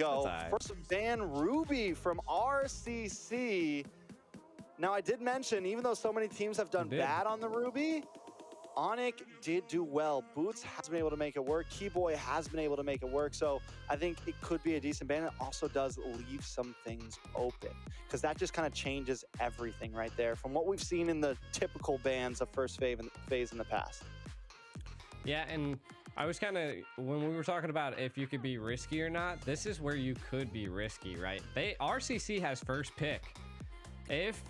go. right. First ban Ruby from RCC. Now, I did mention, even though so many teams have done bad on the Ruby, Onic did do well. Boots has been able to make it work. Keyboy has been able to make it work. So I think it could be a decent ban. It also does leave some things open because that just kind of changes everything right there from what we've seen in the typical bans of first phase in the past. Yeah, and I was kind of, when we were talking about if you could be risky or not, this is where you could be risky, right? RCC has first pick. If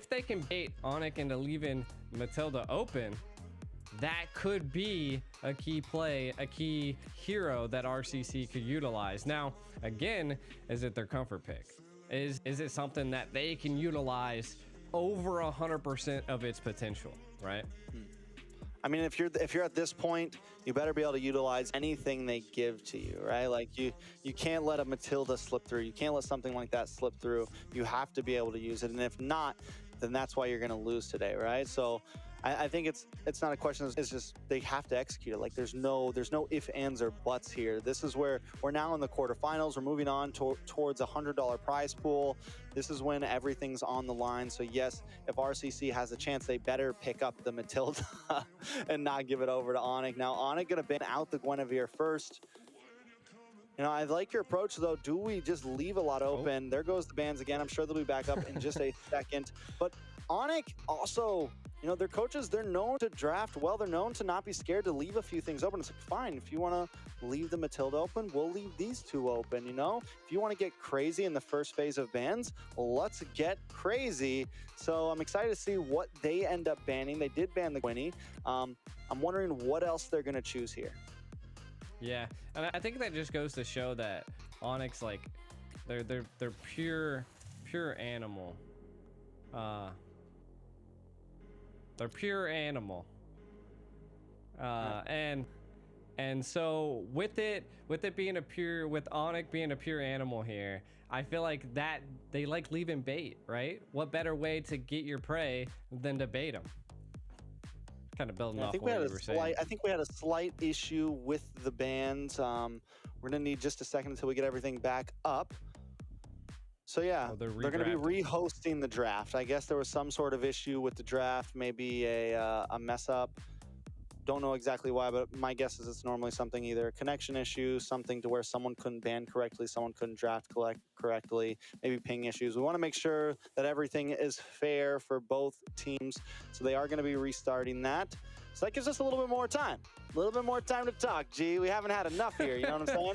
they can bait Onic into leaving Matilda open, that could be a key play, a key hero that RCC could utilize. Now, again, is it their comfort pick? Is it something that they can utilize over 100% of its potential, right? I mean, if you're at this point, you better be able to utilize anything they give to you, right? Like you can't let a Matilda slip through. You can't let something like that slip through. You have to be able to use it, and if not, then that's why you're going to lose today, right? So I think it's not a question. It's just they have to execute it. Like there's no ifs, ands, or buts here. This is where we're now in the quarterfinals. We're moving on towards a $100 prize pool. This is when everything's on the line. So yes, if RCC has a chance, they better pick up the Matilda and not give it over to Onic. Now Onic gonna ban out the Guinevere first. You know, I like your approach though. Do we just leave a lot open? There goes the bans again. I'm sure they'll be back up in just a second. But Onic also, you know, their coaches, they're known to draft well. They're known to not be scared to leave a few things open. It's like, fine, if you want to leave the Matilda open, we'll leave these two open, you know? If you want to get crazy in the first phase of bans, let's get crazy. So I'm excited to see what they end up banning. They did ban the Gwynny. I'm wondering what else they're going to choose here. Yeah, and I think that just goes to show that Onyx, like, they're pure animal. They're pure animal. And so with it being with Onic being a pure animal here, I feel like that they like leaving bait, right? What better way to get your prey than to bait them? Kind of building off what you were saying. I think we had a slight issue with the bans. We're gonna need just a second until we get everything back up. So yeah, they're going to be re-hosting the draft. I guess there was some sort of issue with the draft, maybe a mess up. Don't know exactly why, but my guess is it's normally something, either a connection issue, something to where someone couldn't ban correctly, someone couldn't draft correctly, maybe ping issues. We want to make sure that everything is fair for both teams. So they are going to be restarting that. So that gives us a little bit more time. A little bit more time to talk, G. We haven't had enough here, you know what I'm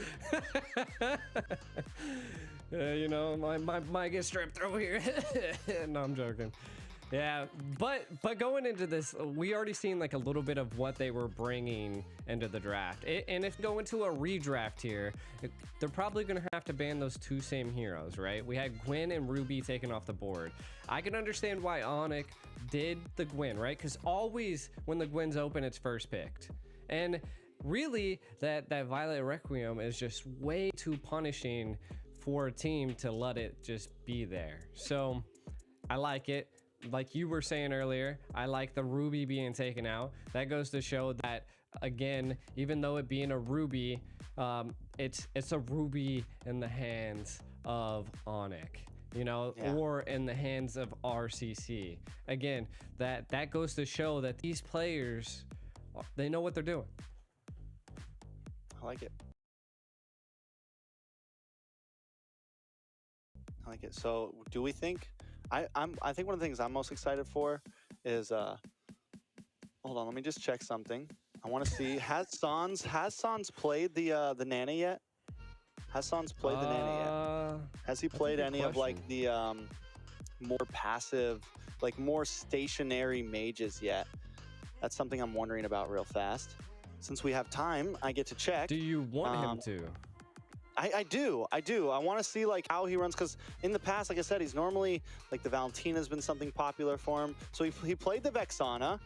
saying? You know, my mic gets stripped through here. No, I'm joking. Yeah, but going into this, we already seen like a little bit of what they were bringing into the draft. And if go into a redraft here, they're probably going to have to ban those two same heroes, right? We had Gwen and Ruby taken off the board. I can understand why Onic did the Gwen, right? Because always when the Gwen's open, it's first picked. And really, that Violet Requiem is just way too punishing for a team to let it just be there. So I like it. Like you were saying earlier, I like the Ruby being taken out. That goes to show that, again, even though it being a Ruby, it's a Ruby in the hands of Onic, you know, or in the hands of RCC. Again, that goes to show that these players, they know what they're doing. I like it. I like it. So do we think, I think one of the things I'm most excited for is, hold on, let me just check something. I want to see, has Sans played the Nana yet? Has Sans played the Nana yet? Has he played any of like the more passive, like more stationary mages yet? That's something I'm wondering about real fast. Since we have time, I get to check. Do you want him to? I do. I want to see like how he runs, because in the past, like I said, he's normally like the Valentina has been something popular for him. So he played the Vexana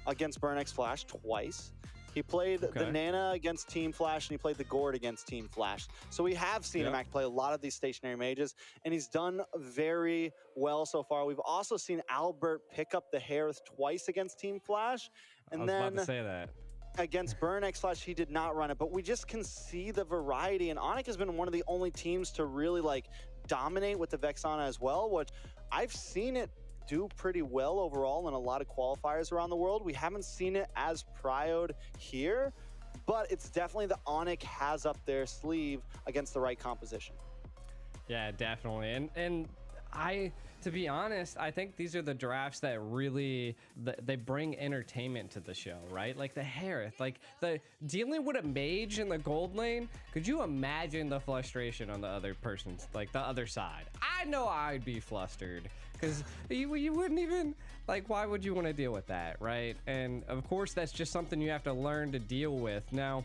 against Burn X Flash twice. He played the Nana against Team Flash, and he played the Gord against Team Flash. So we have seen him actually play a lot of these stationary mages, and he's done very well so far. We've also seen Albert pick up the Harith twice against Team Flash. And I was about to say that. against Burnex slash he did not run it, but we just can see the variety. And Onic has been one of the only teams to really like dominate with the Vexana as well, which I've seen it do pretty well overall in a lot of qualifiers around the world. We haven't seen it as prioed here, but it's definitely the Onic has up their sleeve against the right composition. Yeah, definitely. And to be honest, I think these are the drafts that really they bring entertainment to the show, right? Like the Harith, like the dealing with a mage in the gold lane. Could you imagine the frustration on the other person's, like the other side? I know I'd be flustered because you wouldn't even like. Why would you want to deal with that, right? And of course, that's just something you have to learn to deal with. Now,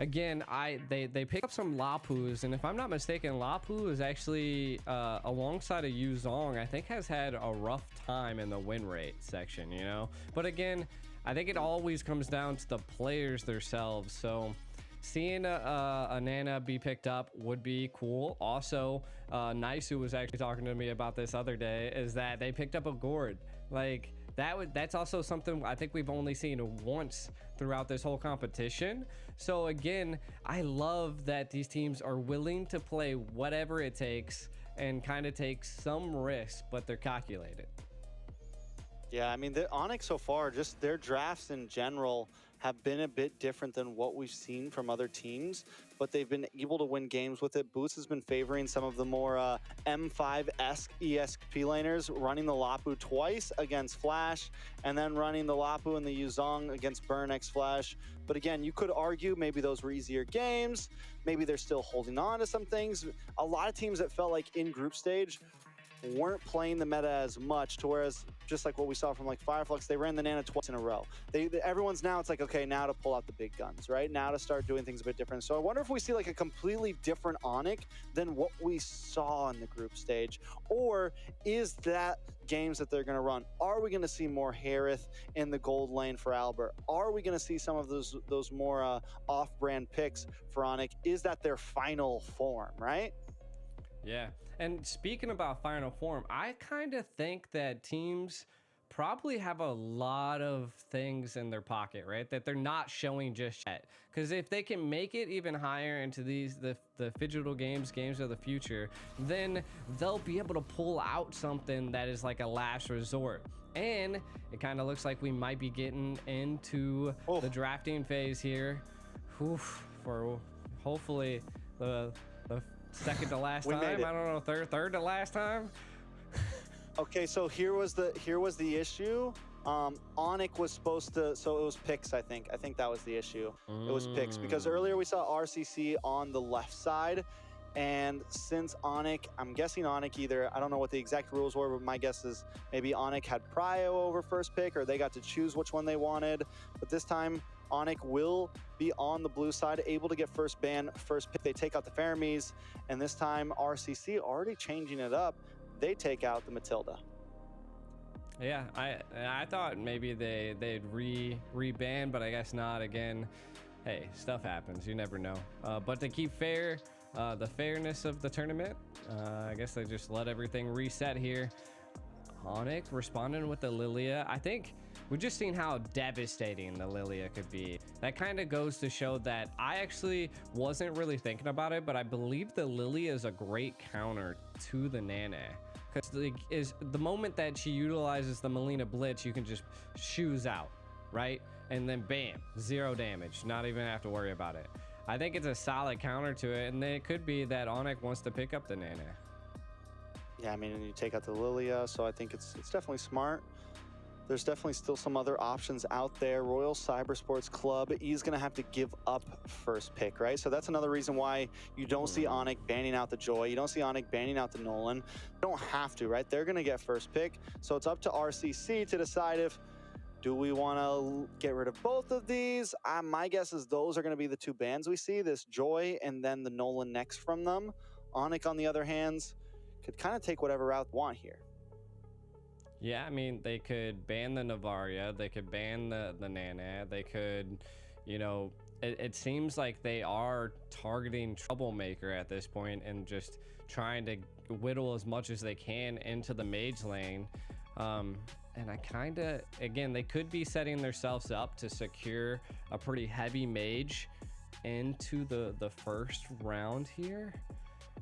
again, they pick up some Lapus, and if I'm not mistaken, Lapu is actually alongside of Yuzong, I think has had a rough time in the win rate section, you know? But again, I think it always comes down to the players themselves. So seeing a Nana be picked up would be cool. Also, Nice, who was actually talking to me about this other day, is that they picked up a Gourd. Like, that's also something I think we've only seen once throughout this whole competition. So again, I love that these teams are willing to play whatever it takes and kind of take some risk, but they're calculated. Yeah, I mean, the Onic so far, just their drafts in general have been a bit different than what we've seen from other teams, but they've been able to win games with it. Boost has been favoring some of the more M5-esque ESP laners, running the Lapu twice against Flash, and then running the Lapu and the Yuzong against Burnex Flash. But again, you could argue maybe those were easier games. Maybe they're still holding on to some things. A lot of teams that felt like in group stage weren't playing the meta as much, to whereas just like what we saw from like Fireflux, they ran the Nana twice in a row. Everyone's now, it's like, okay, now to pull out the big guns, right? Now to start doing things a bit different. So I wonder if we see like a completely different Onic than what we saw in the group stage, or is that games that they're going to run? Are we going to see more Harith in the gold lane for Albert? Are we going to see some of those more off-brand picks for Onic? Is that their final form, right? Yeah. And speaking about final form, I kind of think that teams probably have a lot of things in their pocket, right? That they're not showing just yet. Because if they can make it even higher into the digital games of the future, then they'll be able to pull out something that is like a last resort. And it kind of looks like we might be getting into the drafting phase here. For hopefully the second to last time. I don't know, third to last time. Okay, so here was the issue. Onic was supposed to, so it was picks, I think that was the issue. It was picks, because earlier we saw RCC on the left side, and since Onic, I'm guessing Onic either, I don't know what the exact rules were, but my guess is maybe Onic had prio over first pick, or they got to choose which one they wanted. But this time Onic will be on the blue side, able to get first ban, first pick. They take out the Faramis, and this time RCC already changing it up. They take out the Matilda. Yeah, I thought maybe they'd re-ban, but I guess not. Again, hey, stuff happens. You never know. But to keep fair, the fairness of the tournament, I guess they just let everything reset here. Onic responding with the Lilia. I think we've just seen how devastating the Lilia could be. That kind of goes to show that I actually wasn't really thinking about it, but I believe the Lilia is a great counter to the Nana. Because is the moment that she utilizes the Melina Blitz, you can just shoes out, right? And then bam, 0 damage. Not even have to worry about it. I think it's a solid counter to it, and then it could be that Onic wants to pick up the Nana. Yeah, I mean, and you take out the Lilia, so I think it's definitely smart. There's definitely still some other options out there. Royal Cybersports Club, he's going to have to give up first pick, right? So that's another reason why you don't see Onic banning out the Joy. You don't see Onic banning out the Nolan. You don't have to, right? They're going to get first pick. So it's up to RCC to decide if, do we want to get rid of both of these? My guess is those are going to be the two bans we see, this Joy and then the Nolan next from them. Onic, on the other hand, could kind of take whatever route they want here. Yeah, I mean, they could ban the Navaria, they could ban the Nana, they could, you know, it seems like they are targeting Troublemaker at this point and just trying to whittle as much as they can into the mage lane. And I kind of, again, they could be setting themselves up to secure a pretty heavy mage into the first round here.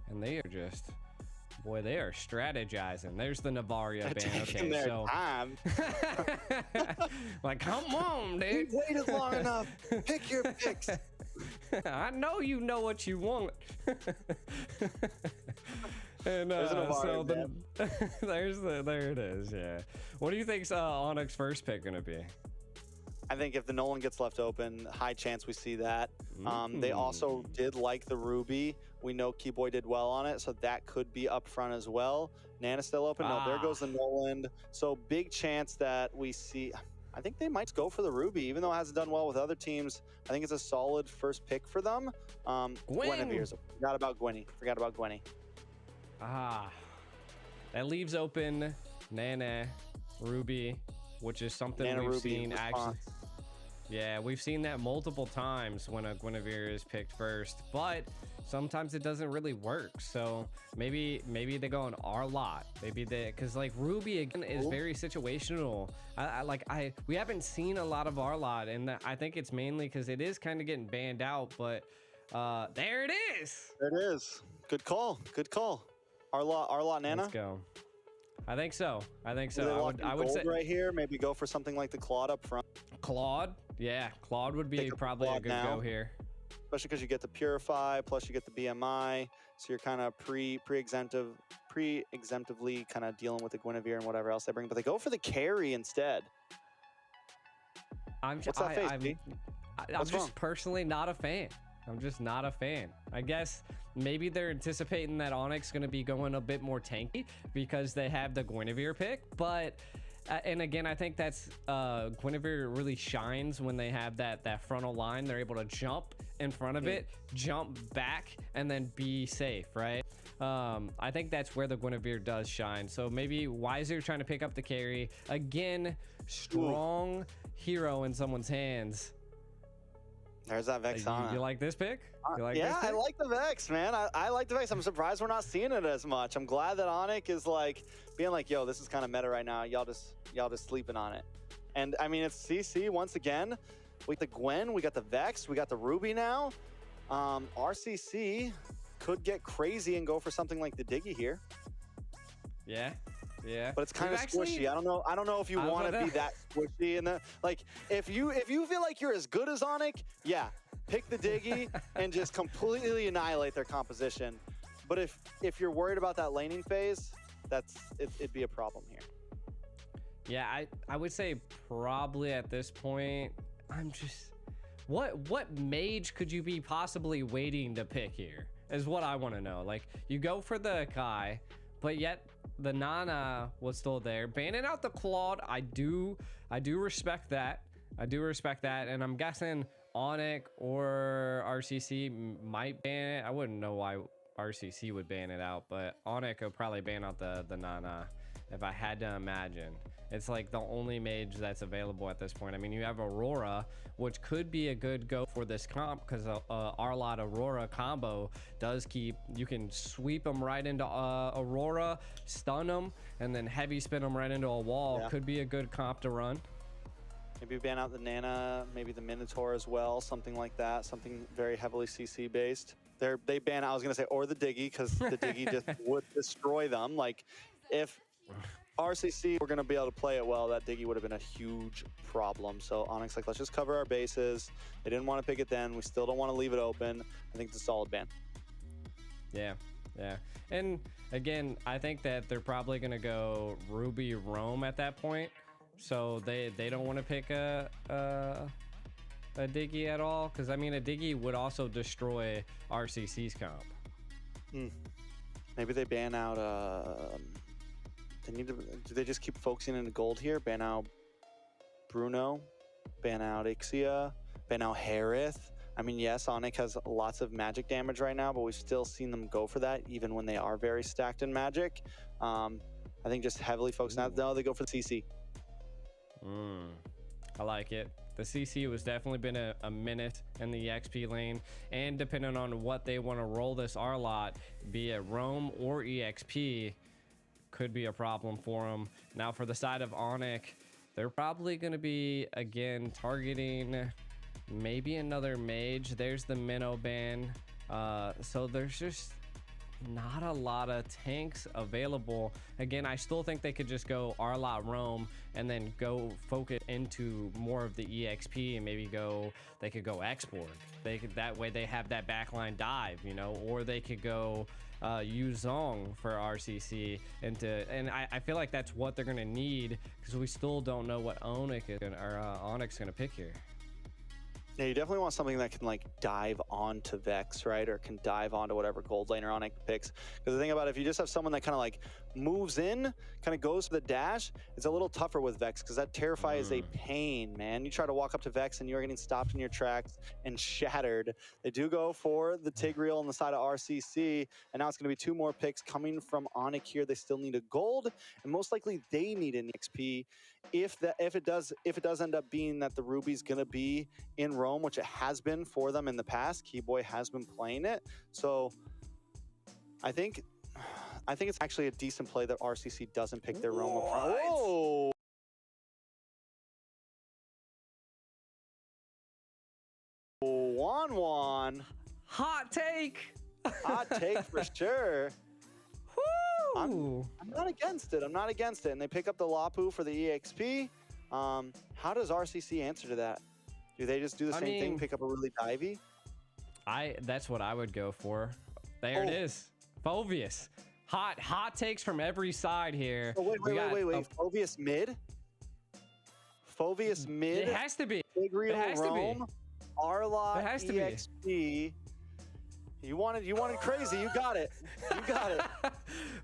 And they are just, boy, they are strategizing. There's the Navaria ban. Okay, so time. like, come on, dude. You waited long enough. Pick your picks. I know you know what you want. And so there it is. Yeah. What do you think's Onic's first pick gonna be? I think if the Nolan gets left open, high chance we see that. They also did like the Ruby. We know Keyboy did well on it, so that could be up front as well. Nana's still open. No, there goes the Nolan. So big chance that we see. I think they might go for the Ruby, even though it hasn't done well with other teams. I think it's a solid first pick for them. Guinevere's. Forgot about Gwenny. That leaves open Nana, Ruby, which is something Nana, we've Ruby seen actually. Yeah, we've seen that multiple times when a Guinevere is picked first, but sometimes it doesn't really work. So maybe they go on our lot. Maybe because like Ruby again is very situational. We haven't seen a lot of our lot, and I think it's mainly because it is kind of getting banned out. But there it is. There it is. Good call. Our lot, Nana. Let's go. I think so. I would say right here. Maybe go for something like the Claude up front. Claude, yeah, Claude would be probably a good go here. Especially because you get the Purify, plus you get the BMI, so you're kind of pre-exemptively kind of dealing with the Guinevere and whatever else they bring. But they go for the carry instead. What's that face, I'm just personally not a fan. I'm just not a fan. I guess maybe they're anticipating that Onyx going to be going a bit more tanky because they have the Guinevere pick. But, and again, I think that's Guinevere really shines when they have that frontal line. They're able to jump in front of it, jump back, and then be safe, right? I think that's where the Guinevere does shine. So maybe Wiser trying to pick up the carry. Again, strong hero in someone's hands. There's that Vex on it. You like this pick? I like the Vex, man. I like the Vex. I'm surprised we're not seeing it as much. I'm glad that Onic is like being like, yo, this is kind of meta right now. Y'all just sleeping on it. And I mean, it's CC once again. We got the Gwen, we got the Vex, we got the Ruby now. RCC could get crazy and go for something like the Diggy here. Yeah. But it's kind of squishy. I don't know if you want to be that squishy. And like, if you feel like you're as good as Onic, yeah, pick the Diggy and just completely annihilate their composition. But if you're worried about that laning phase, it'd be a problem here. Yeah, I would say probably at this point, I'm just what mage could you be possibly waiting to pick here is what I want to know. Like, you go for the Kai, but yet the Nana was still there. Banning out the Claude, I do respect that. And I'm guessing Onic or RCC might ban it. I wouldn't know why RCC would ban it out, but Onic will probably ban out the Nana if I had to imagine. It's like the only mage that's available at this point. I mean, you have Aurora, which could be a good go for this comp because our lot Aurora combo does keep, you can sweep them right into Aurora, stun them, and then heavy spin them right into a wall. Yeah. Could be a good comp to run. Maybe ban out the Nana, maybe the Minotaur as well, something like that, something very heavily CC based. They ban, I was gonna say, or the Diggy, because the Diggy just would destroy them. Like, if RCC were going to be able to play it well, that Diggy would have been a huge problem. So Onyx like, let's just cover our bases. They didn't want to pick it then. We still don't want to leave it open. I think it's a solid ban. Yeah. And again, I think that they're probably going to go Ruby Roam at that point. So they don't want to pick a Diggy at all. Because, I mean, a Diggy would also destroy RCC's comp. Maybe they ban out... do they just keep focusing into gold here? Ban out Bruno, ban out Ixia, ban out Harith. I mean, yes, Onic has lots of magic damage right now, but we've still seen them go for that, even when they are very stacked in magic. I think just heavily focusing out. No, they go for the CC. I like it. The CC was definitely been a minute in the XP lane, and depending on what they want to roll this R lot, be it Roam or EXP, could be a problem for them. Now for the side of Onic, they're probably going to be again targeting maybe another mage. There's the minnow ban. So there's just not a lot of tanks available. Again, I still think they could just go Arlot roam and then go focus into more of the EXP and maybe they could go export. They could, that way they have that backline dive, you know, or they could go use Zong for RCC and I feel like that's what they're gonna need because we still don't know what Onic is gonna, or Onic's gonna pick here. Yeah, you definitely want something that can like dive onto Vex, right? Or can dive onto whatever gold lane or Onic picks. Because the thing about it, if you just have someone that kind of like moves in, kind of goes for the dash, it's a little tougher with Vex because that Terrify is a pain, man. You try to walk up to Vex and you're getting stopped in your tracks and shattered. They do go for the Tigreal on the side of RCC, and now it's going to be 2 more picks coming from Onic here. They still need a gold, and most likely they need an XP. If it does end up being that the Ruby's going to be in Rome, which it has been for them in the past, Keyboy has been playing it. So I think it's actually a decent play that RCC doesn't pick their Rome up front. Whoa! Juan. Hot take. Hot take for sure. Woo! I'm not against it. I'm not against it. And they pick up the Lapu for the EXP. How does RCC answer to that? Do they just do the same thing, pick up a really divey? That's what I would go for. There it is. Phoveus. Hot takes from every side here. Oh, wait. Phoveus mid? Phoveus mid? It has to be. Tigreal It has Rome, to be. Arlot, It has to EXP. Be. You wanted crazy. You got it. You got it.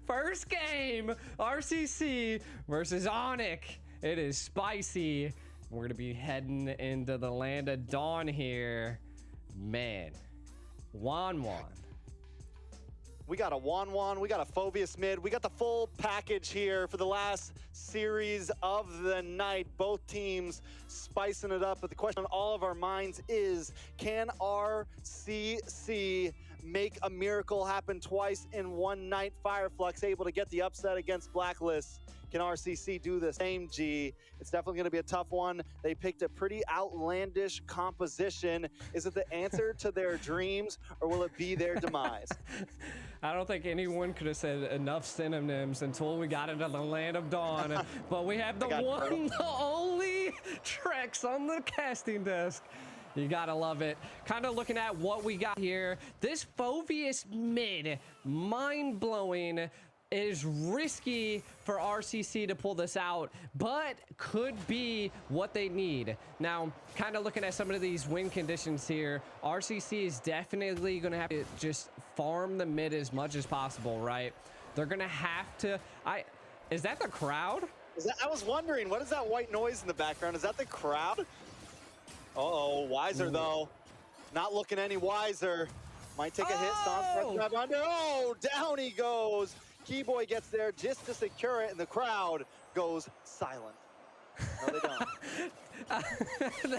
First game, RCC versus Onic. It is spicy. We're going to be heading into the land of dawn here. Man. Juan. We got a Juan. We got a Phoveus mid. We got the full package here for the last series of the night. Both teams spicing it up. But the question on all of our minds is, can RCC make a miracle happen twice in one night? Fireflux able to get the upset against Blacklist. Can RCC do the same, G? It's definitely going to be a tough one. They picked a pretty outlandish composition. Is it the answer to their dreams, or will it be their demise? I don't think anyone could have said enough synonyms until we got into the land of dawn. But we have the one, the only Trex on the casting desk. You gotta love it. Kind of looking at what we got here. This Phoveus mid, mind-blowing. Is risky for RCC to pull this out, but could be what they need. Now, kind of looking at some of these win conditions here, RCC is definitely going to have to just farm the mid as much as possible, right? They're going to have to... Is that the crowd? I was wondering, what is that white noise in the background? Is that the crowd? Uh-oh, Wiser, though. Not looking any wiser. Might take a hit. Oh, down he goes. Keyboy gets there just to secure it, and the crowd goes silent. No, they don't.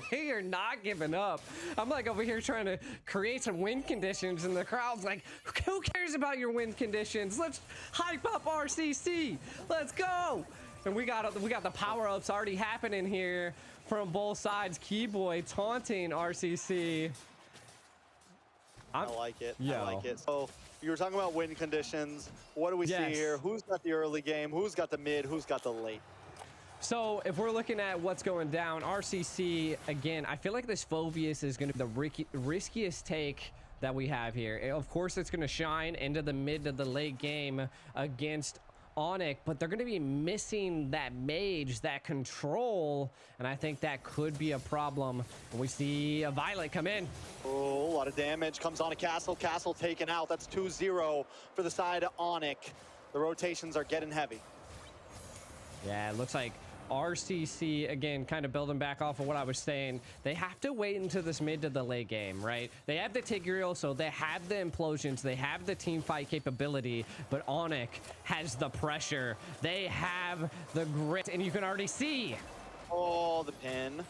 They are not giving up. I'm like over here trying to create some win conditions, and the crowd's like, who cares about your win conditions? Let's hype up RCC. Let's go. And we got the power-ups already happening here from both sides. Keyboy taunting RCC. I like it. I like it. So you were talking about win conditions. What do we see here? Who's got the early game? Who's got the mid? Who's got the late? So if we're looking at what's going down, RCC, again, I feel like this Phoveus is going to be the riskiest take that we have here. Of course, it's going to shine into the mid to the late game against Onic, but they're going to be missing that mage, that control, and I think that could be a problem. And we see a Violet come in. Oh, a lot of damage comes on a Castle. Castle taken out. That's 2-0 for the side of Onic. The rotations are getting heavy. Yeah, it looks like RCC, again, kind of building back off of what I was saying, they have to wait into this mid to the late game, right? They have the Tigreal, so they have the implosions, they have the team fight capability, but Onic has the pressure. They have the grit, and you can already see. Oh, the pin.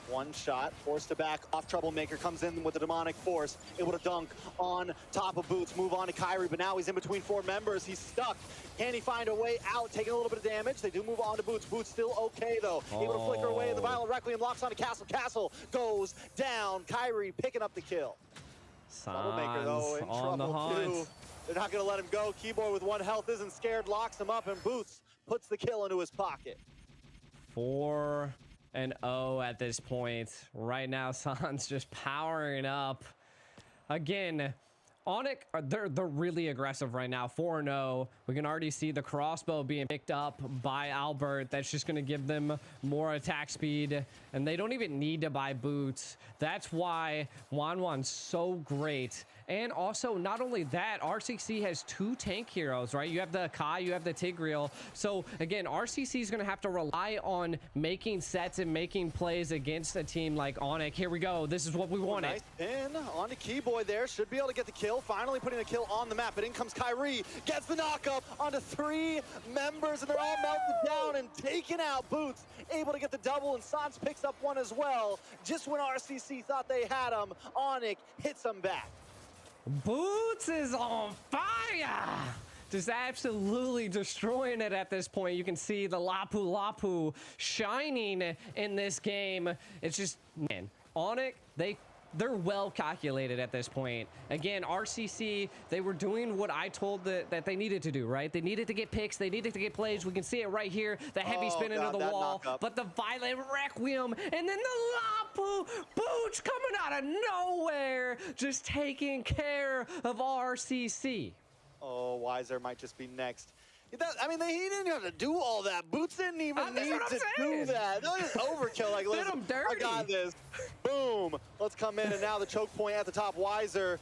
One shot, forced to back off. Troublemaker comes in with the demonic force, able to dunk on top of Boots, move on to Kyrie, but now he's in between 4 members. He's stuck. Can he find a way out? Taking a little bit of damage. They do move on to Boots. Boots still okay though. Able to flicker away. The Violent Requiem locks onto Castle. Castle goes down. Kyrie picking up the kill. Troublemaker though in trouble too. They're not gonna let him go. Keyboard with 1 health isn't scared, locks him up, and Boots puts the kill into his pocket. 4-0 at this point. Right now, Sans just powering up. Again, Onic, they're really aggressive right now. 4-0. We can already see the crossbow being picked up by Albert. That's just going to give them more attack speed. And they don't even need to buy boots. That's why Wanwan's so great. And also, not only that, RCC has 2 tank heroes, right? You have the Kai, you have the Tigreal. So, again, RCC is going to have to rely on making sets and making plays against a team like Onic. Here we go. This is what we wanted. Nice pin on the Keyboy there. Should be able to get the kill. Finally putting a kill on the map. But in comes Kyrie. Gets the knockup onto 3 members, and they're all melted down and taken out. Boots able to get the double, and Sans picks up 1 as well. Just when RCC thought they had him, Onic hits him back. Boots is on fire! Just absolutely destroying it at this point. You can see the Lapu Lapu shining in this game. It's just, man, Onic, they're well calculated at this point. Again, RCC, they were doing what I told that they needed to do, right? They needed to get picks. They needed to get plays. We can see it right here. The heavy spin into the wall, but the Violent Requiem, and then the Lapu Boots coming out of nowhere, just taking care of RCC. Oh, Weiser might just be next. I mean, he didn't have to do all that. Boots didn't even need to do that. That was overkill. Like, listen, I got this. Boom. Let's come in, and now the choke point at the top. Weiser,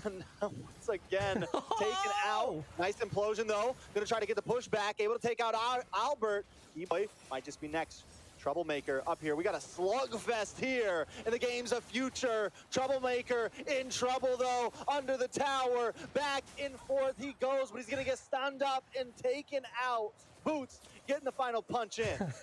once again, taken out. Nice implosion, though. Gonna try to get the push back. Able to take out Albert. Keyboy might just be next. Troublemaker up here. We got a slugfest here in the games of future. Troublemaker in trouble though, under the tower. Back and forth he goes, but he's gonna get stunned up and taken out. Boots getting the final punch in.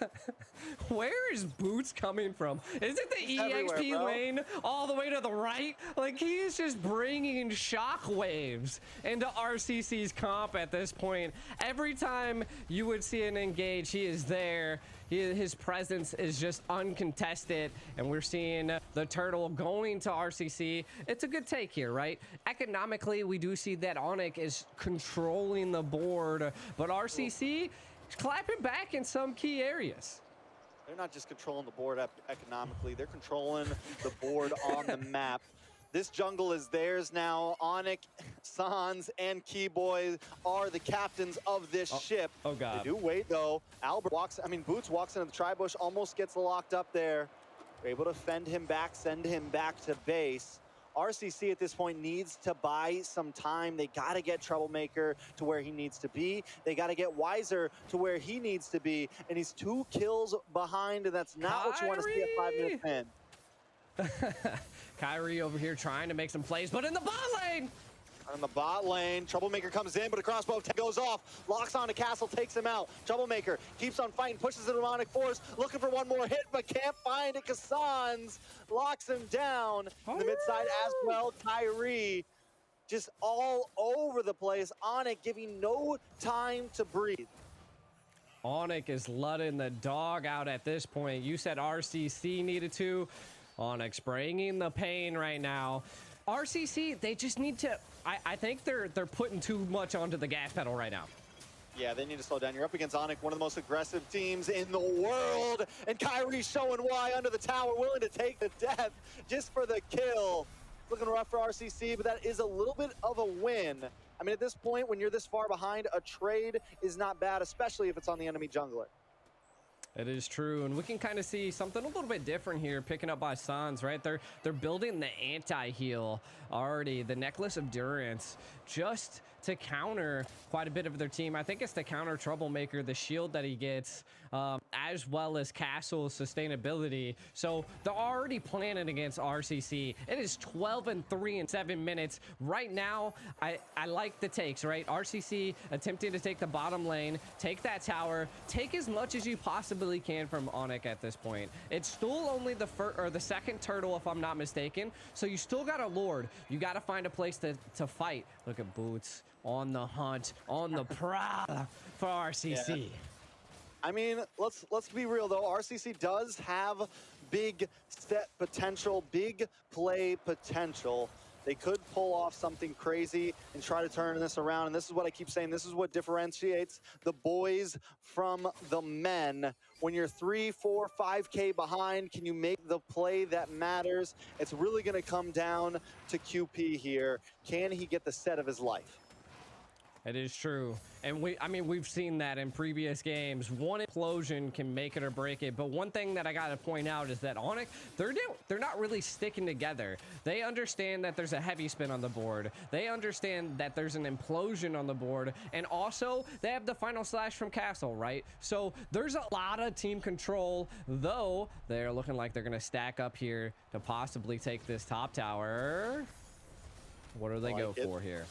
Where is Boots coming from? Is it the EXP lane all the way to the right? Like, he is just bringing shockwaves into RCC's comp at this point. Every time you would see an engage, he is there. His presence is just uncontested, and we're seeing the turtle going to RCC. It's a good take here, right? Economically, we do see that Onic is controlling the board, but RCC is clapping back in some key areas. They're not just controlling the board economically, they're controlling the board on the map. This jungle is theirs now. Onic, Sans, and Keyboy are the captains of this ship. Oh, God. They do wait, though. Boots walks into the tri-bush, almost gets locked up there. They're able to fend him back, send him back to base. RCC at this point needs to buy some time. They got to get Troublemaker to where he needs to be. They got to get Weiser to where he needs to be. And he's 2 kills behind, and that's not what you want to see at 5-minute pin. Kyrie over here trying to make some plays, but in the bot lane! On the bot lane, Troublemaker comes in, but a crossbow goes off. Locks onto Castle, takes him out. Troublemaker keeps on fighting, pushes the demonic force, looking for one more hit, but can't find it because Sans locks him down. In the mid side as well, Kyrie just all over the place. Onic giving no time to breathe. Onic is letting the dog out at this point. You said RCC needed to. Onic's bringing the pain right now. RCC, they just need to, I think they're putting too much onto the gas pedal right now. Yeah, they need to slow down. You're up against Onic, one of the most aggressive teams in the world. And Kyrie's showing why under the tower, willing to take the death just for the kill. Looking rough for RCC, but that is a little bit of a win. I mean, at this point, when you're this far behind, a trade is not bad, especially if it's on the enemy jungler. It is true, and we can kind of see something a little bit different here, picking up by Sans, right? They're building the anti-heal already, the Necklace of Durance, just to counter quite a bit of their team. I think it's to counter Troublemaker, the shield that he gets. as well as Castle's sustainability. So they're already planning against RCC. It is 12-3 in 7 minutes. Right now, I like the takes, right? RCC attempting to take the bottom lane, take that tower, take as much as you possibly can from Onic at this point. It's still only the first or the second turtle, if I'm not mistaken. So you still got a Lord. You got to find a place to fight. Look at Boots on the hunt, on the prowl for RCC. Yeah. I mean, let's be real though. RCC does have big set potential, big play potential. They could pull off something crazy and try to turn this around. And this is what I keep saying. This is what differentiates the boys from the men. When you're 3, 4, 5K behind, can you make the play that matters? It's really going to come down to QP here. Can he get the set of his life? It is true. And we've seen that in previous games. One implosion can make it or break it. But one thing that I got to point out is that Onic, they're not really sticking together. They understand that there's a heavy spin on the board. They understand that there's an implosion on the board. And also, they have the final slash from Castle, right? So there's a lot of team control, though they're looking like they're going to stack up here to possibly take this top tower. What do they go for here?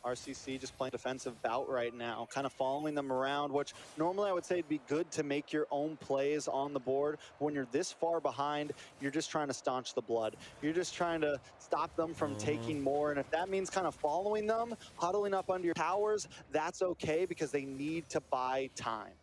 RCC just playing defensive bout right now, kind of following them around, which normally I would say it'd be good to make your own plays on the board. But when you're this far behind, you're just trying to staunch the blood. You're just trying to stop them from taking more. And if that means kind of following them, huddling up under your towers, that's okay because they need to buy time.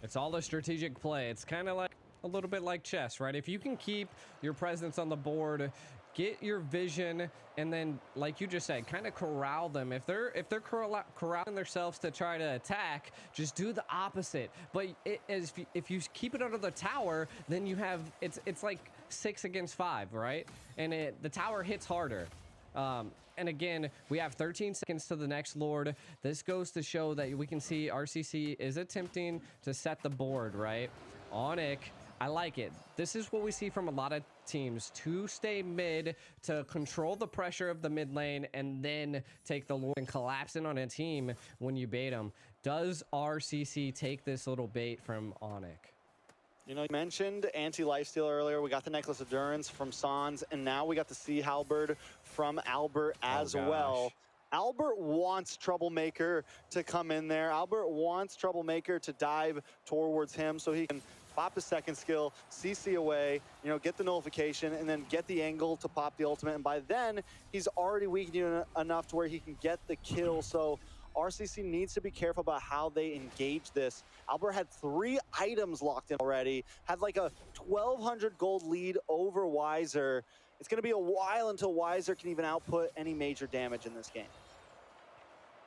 It's all a strategic play. It's kind of like a little bit like chess, right? If you can keep your presence on the board, get your vision, and then, like you just said, kind of corral them. If they're corralling themselves to try to attack, just do the opposite. But if you keep it under the tower, then you have it's like 6 against 5, right? And the tower hits harder. And again, we have 13 seconds to the next Lord. This goes to show that we can see RCC is attempting to set the board, right? Onic, I like it. This is what we see from a lot of teams, to stay mid, to control the pressure of the mid lane, and then take the Lord and collapse in on a team when you bait them. Does RCC take this little bait from Onic? You know, you mentioned anti-lifesteal earlier. We got the Necklace of Durance from Sans, and now we got the Sea Halberd from Albert as well. Albert wants Troublemaker to come in there. Albert wants Troublemaker to dive towards him so he can pop his second skill, CC away, you know, get the nullification, and then get the angle to pop the ultimate. And by then, he's already weakened you enough to where he can get the kill. So RCC needs to be careful about how they engage this. Albert had 3 items locked in already, had like a 1,200 gold lead over Weiser. It's going to be a while until Weiser can even output any major damage in this game.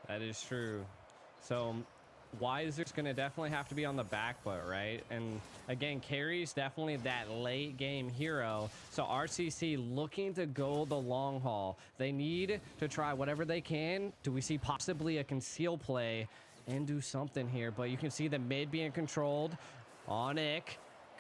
That is true. So Weiser's going to definitely have to be on the back foot, right? And again, Carry's definitely that late game hero. So RCC looking to go the long haul. They need to try whatever they can. Do we see possibly a conceal play and do something here? But you can see the mid being controlled. Onic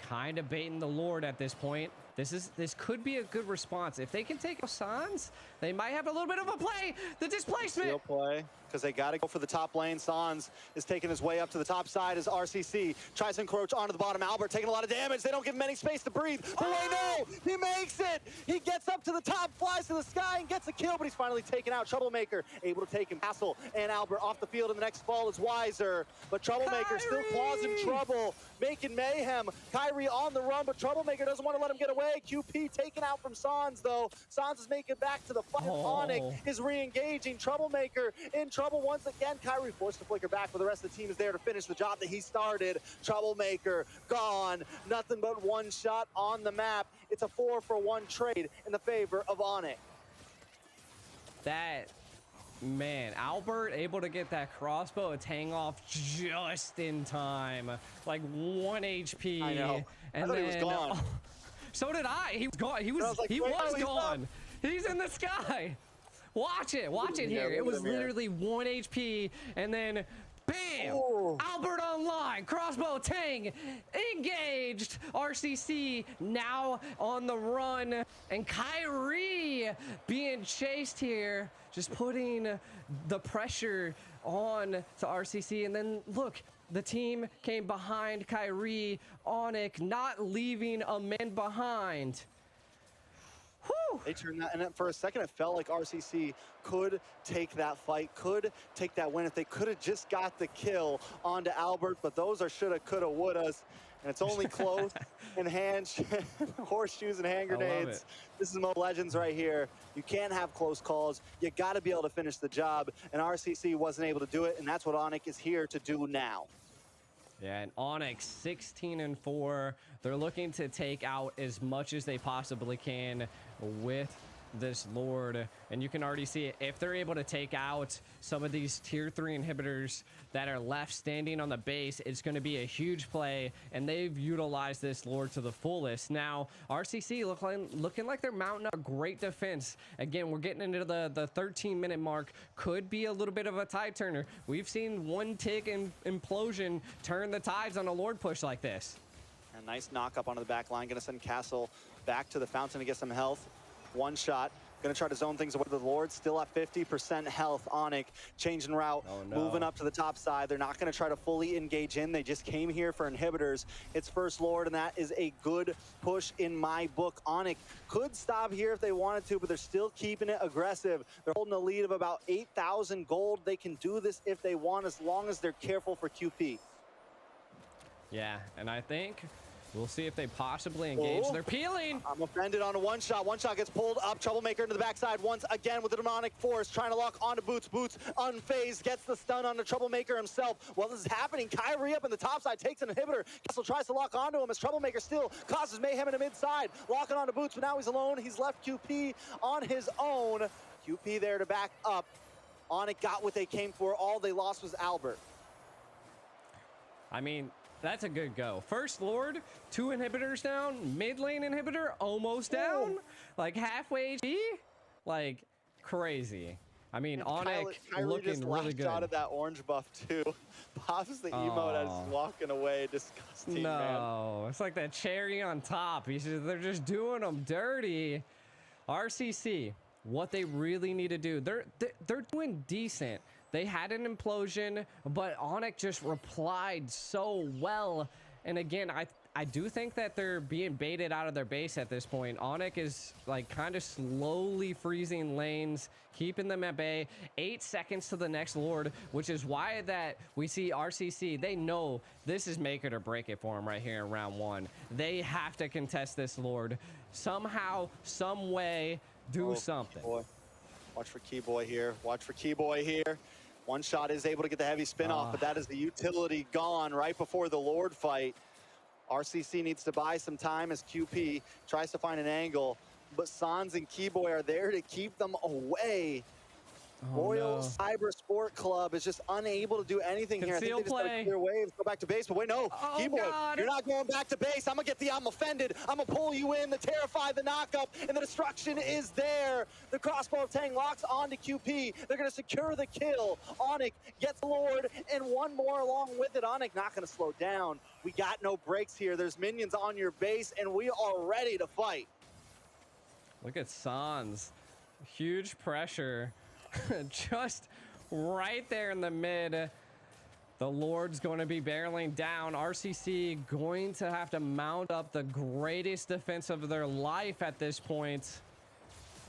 kind of baiting the Lord at this point. This could be a good response. If they can take Sans, they might have a little bit of a play. The displacement. Steal play, because they got to go for the top lane. Sans is taking his way up to the top side as RCC tries to encroach onto the bottom. Albert taking a lot of damage. They don't give him any space to breathe. But wait, no, he makes it. He gets up to the top, flies to the sky, and gets a kill, but he's finally taken out. Troublemaker able to take him. Castle and Albert off the field, and the next fall is Weiser. But Troublemaker still causing trouble, making mayhem. Kyrie on the run, but Troublemaker doesn't want to let him get away. QP taken out from Sans, though. Sans is making it back to the fight. Onic is re-engaging. Troublemaker in trouble once again. Kyrie forced to flicker back, but the rest of the team is there to finish the job that he started. Troublemaker gone. Nothing but one shot on the map. It's a 4-for-1 trade in the favor of Onic. Man, Albert able to get that crossbow and hang off just in time. Like 1 HP. I know. And I thought he was gone. So did I. He was gone. He was gone. He's in the sky. Watch it here. It was literally 1 HP, and then bam! Albert online. Crossbow Tang engaged. RCC now on the run, and Kyrie being chased here, just putting the pressure on to RCC. And then look, the team came behind Kyrie. Onic not leaving a man behind. Whew. They turned that, and then for a second it felt like RCC could take that fight, could take that win if they could have just got the kill onto Albert, but those are shoulda, coulda, wouldas, and it's only close and horseshoes and hand grenades. This is Mobile Legends right here. You can't have close calls. You got to be able to finish the job, and RCC wasn't able to do it, and that's what Onic is here to do now. Yeah, and Onic 16-4. They're looking to take out as much as they possibly can with this Lord. And you can already see it. If they're able to take out some of these tier 3 inhibitors that are left standing on the base, it's going to be a huge play. And they've utilized this Lord to the fullest. Now, RCC looking like they're mounting a great defense. Again, we're getting into the 13-minute mark. Could be a little bit of a tide turner. We've seen one tick and implosion turn the tides on a Lord push like this. A nice knock up onto the back line. Going to send Castle back to the fountain to get some health. One shot. Going to try to zone things away. The Lord still at 50% health. Onic changing route, moving up to the top side. They're not going to try to fully engage in. They just came here for inhibitors. It's first Lord, and that is a good push in my book. Onic could stop here if they wanted to, but they're still keeping it aggressive. They're holding a lead of about 8,000 gold. They can do this if they want, as long as they're careful for QP. Yeah, and I think we'll see if they possibly engage. They're peeling. I'm offended on a one shot. One shot gets pulled up. Troublemaker into the backside once again with the demonic force, trying to lock onto Boots. Boots unfazed, gets the stun on the Troublemaker himself. While this is happening, Kyrie up in the top side takes an inhibitor. Castle tries to lock onto him as Troublemaker still causes mayhem in the mid side. Locking onto Boots, but now he's alone. He's left QP on his own. QP there to back up. Onic got what they came for. All they lost was Albert. I mean, that's a good go. First Lord, 2 inhibitors down, mid lane inhibitor almost down, like halfway HP, like crazy. I mean, Onic looking just really good. Out of that orange buff too. Pops the emote as he's walking away. Disgusting, no, man. It's like that cherry on top. They're just doing them dirty. RCC, what they really need to do, they're doing decent. They had an implosion, but Onic just replied so well. And again, I do think that they're being baited out of their base at this point. Onic is like kind of slowly freezing lanes, keeping them at bay. 8 seconds to the next Lord, which is why that we see RCC. They know this is make it or break it for them right here in round 1. They have to contest this Lord. Somehow, some way, do something. Boy. Watch for Keyboy here. Watch for Keyboy here. One shot is able to get the heavy spin off, but that is the utility gone right before the Lord fight. RCC needs to buy some time as QP tries to find an angle, but Sans and Keyboy are there to keep them away. Royal Cyber Sport Club is just unable to do anything here. I think they just gotta clear waves, go back to base, but wait, no. Keyboy, you're not going back to base. I'm offended. I'm gonna pull you in, the Terrify, the knockup, and the destruction is there. The crossbow of Tang locks onto QP. They're gonna secure the kill. Onic gets the Lord, and one more along with it. Onic not gonna slow down. We got no breaks here. There's minions on your base, and we are ready to fight. Look at Sans. Huge pressure. Just right there in the mid. The Lord's going to be barreling down. RCC going to have to mount up the greatest defense of their life at this point.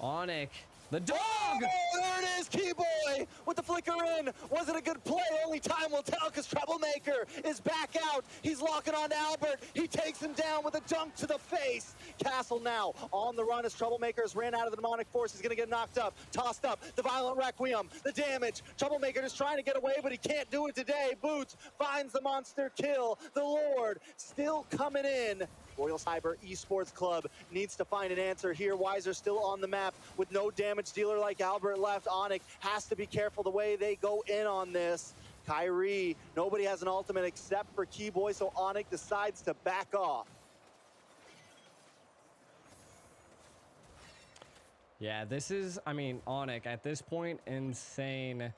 Onic, the dog! Oh, there it is, Keyboy with the flicker in. Was it a good play? Only time will tell, because Troublemaker is back out. He's locking on to Albert. He takes him down with a dunk to the face. Castle now on the run as Troublemaker has ran out of the demonic force. He's going to get knocked up, tossed up. The violent Requiem, the damage. Troublemaker just trying to get away, but he can't do it today. Boots finds the monster kill. The Lord still coming in. Royal Cyber Esports Club needs to find an answer here. Weiser still on the map with no damage dealer like Albert left. Onic has to be careful the way they go in on this. Kyrie, nobody has an ultimate except for Keyboy, so Onic decides to back off. Yeah, this is, I mean, Onic at this point, insane.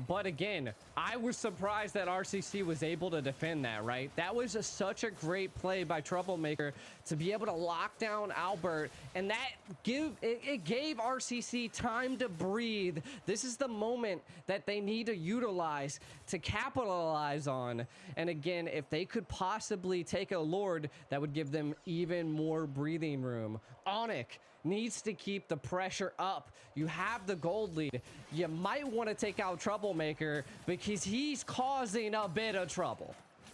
But again, I was surprised that RCC was able to defend that, right? That was such a great play by Troublemaker to be able to lock down Albert, and that it gave RCC time to breathe. This is the moment that they need to utilize to capitalize on. And again, if they could possibly take a Lord, that would give them even more breathing room. Onic needs to keep the pressure up. You have the gold lead. You might want to take out Troublemaker because he's causing a bit of trouble.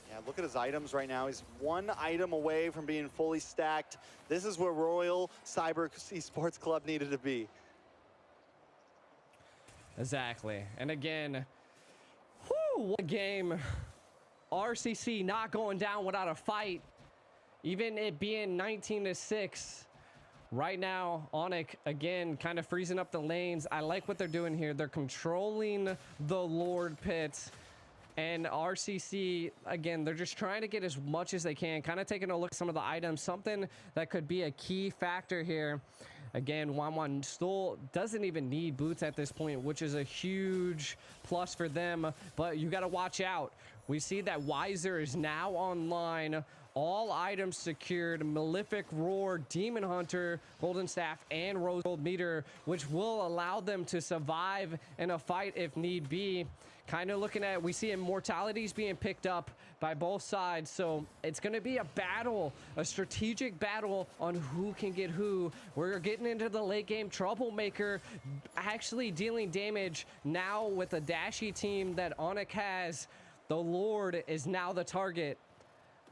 Yeah, look at his items right now. He's one item away from being fully stacked. This is where Royal Cyber Esports Club needed to be. Exactly. And again, what a game. RCC not going down without a fight. Even it being 19-6. Right now, Onic, again, kind of freezing up the lanes. I like what they're doing here. They're controlling the Lord pits. And RCC, again, they're just trying to get as much as they can. Kind of taking a look at some of the items. Something that could be a key factor here. Again, Wanwan still doesn't even need boots at this point, which is a huge plus for them. But you got to watch out. We see that Weiser is now online. All items secured. Malefic Roar, Demon Hunter, Golden Staff, and Rose Gold Meter, which will allow them to survive in a fight if need be. Kind of looking at, we see immortalities being picked up by both sides. So it's going to be a battle, a strategic battle on who can get who. We're getting into the late game. Troublemaker actually dealing damage now with a dashy team that Onic has. The Lord is now the target.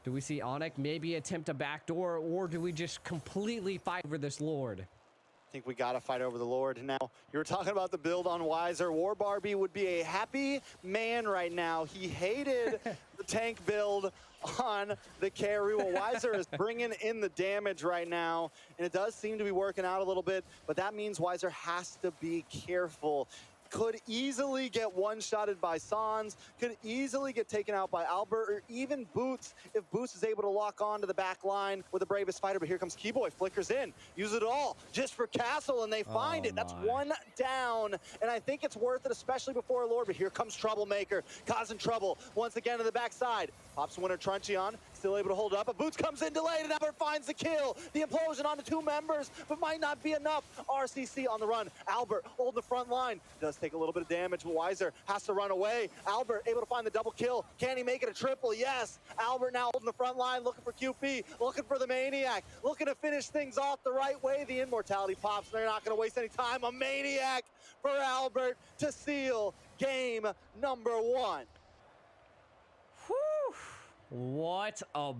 Do we see Onic maybe attempt a backdoor, or do we just completely fight over this Lord? I think we got to fight over the Lord. Now, you were talking about the build on Weiser. War Barbie would be a happy man right now. He hated the tank build on the carry. Well, Weiser is bringing in the damage right now, and it does seem to be working out a little bit, but that means Weiser has to be careful. Could easily get one-shotted by Sans, could easily get taken out by Albert, or even Boots, if Boots is able to lock on to the back line with the bravest fighter. But here comes Keyboy, flickers in, use it all, just for Castle, and they find it. That's one down, and I think it's worth it, especially before a Lord. But here comes Troublemaker, causing trouble once again to the backside. Pops Winter Truncheon, still able to hold up, but Boots comes in delayed, and Albert finds the kill. The implosion on the two members, but might not be enough. RCC on the run. Albert holding the front line. Does take a little bit of damage, but Weiser has to run away. Albert able to find the double kill. Can he make it a triple? Yes. Albert now holding the front line, looking for QP, looking for the Maniac, looking to finish things off the right way. The immortality pops, and they're not going to waste any time. A Maniac for Albert to seal game number one. Whew. What a